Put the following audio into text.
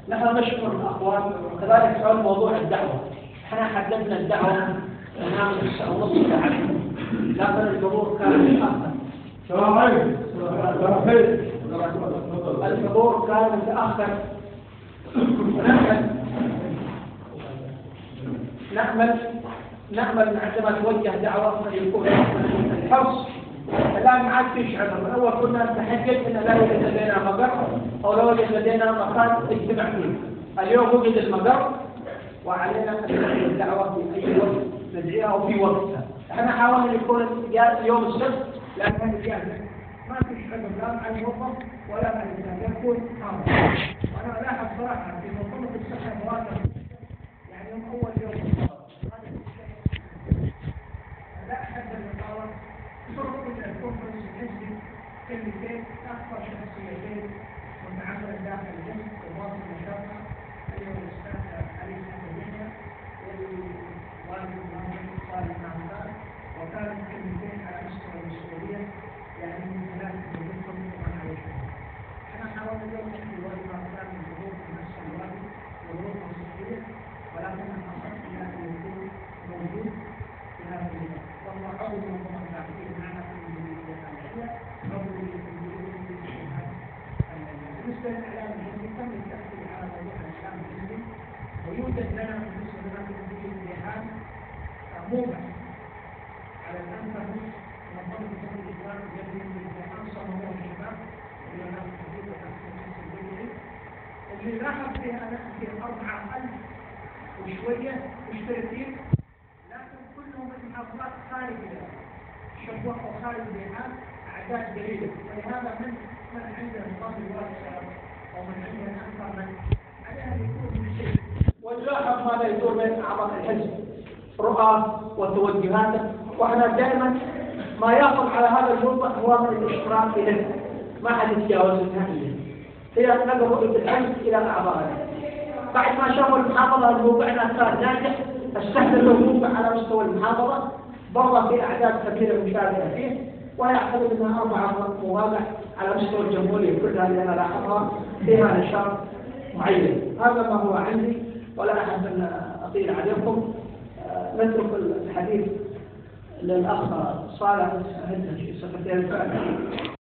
نحن نشكر الأخوان، وكذلك حول موضوع الدعوة. احنا حددنا الدعوة نعمل نص ساعة، لكن الحضور كان متأخر. الحضور كان متأخر. نأمل عندما توجه دعوة يكون الحرص. الآن ما عاد فيش عذر. من أول كنا نتحجج أن لا يوجد لدينا مقر أو لا يوجد لدينا مكان نجتمع فيه. اليوم وجد المقر وعلينا أن ندعي الدعوة في أي وقت ندعيها أو في وقتها. احنا حاولنا يكون يوم السبت لكن هذا جاهز. ما فيش عذر لا مع الموظف ولا مع الإنسان يكون حاضر. وأنا ألاحظ صراحة في منظمة الصحة المواطنة يعني يوم أول يوم لا أحد المقاومة طرق الكونفرنس الحزبي كلمتين أكثر شخصيتين متعاملة داخل الجنس وواصل مشاركة أيها الأستاذ علي سعد والوالد المعلم صالح معمدان، وكانت كلمتين على مستوى المسؤولية يعني من خلال تجربتكم ومن عليكم. احنا حاولنا اليوم نحكي الواجب كان من ظروف نفس الواجب وظروف صحية، ولكن الأصل إلى أن يكون موجود في هذا اليوم. والله عضو منظمة التعبير معنا في الجمهورية العالمية، عضو بالنسبة للإعلام الحزبي تم التأكيد على موضوع الإسلام الحزبي، ويوجد لنا بالنسبة لنا في الاتحاد موقع على الإنترنت منظمة الدولة الإسلام الذي الامتحان صمموه الشباب إلى ناس كثير وتحسين الجمهورية اللي لاحظ فيها نحن 4,000 وشوية مشتركين، لكن كلهم من محافظات خارج الشبوة أو خارج البيئات أعداد قليلة، ولهذا من عنده نظام الواسع أو من عنده الإنترنت عليها يكون من شيء. ونلاحظ ماذا يدور بين أعضاء الحزب رؤى وتوجهاته، وأنا دائما ما يحصل على هذا الموضوع هو من الاشتراك إليه، ما حد يتجاوز نهائيا. هي نقل رؤية الحزب إلى أعضائه. بعد ما شافوا المحافظة موقعنا كان ناجح، استخدموا الموقع على مستوى المحافظة، برضه في أعداد كبيرة مشاركة فيه، ويعتقد أنها 4 مواقع على مستوى الجمهورية كلها اللي أنا لاحظها فيها نشاط معين. هذا ما هو عندي، ولا أحب أن أطيل عليكم. نترك الحديث للأخ صالح سكرتير الفاعل.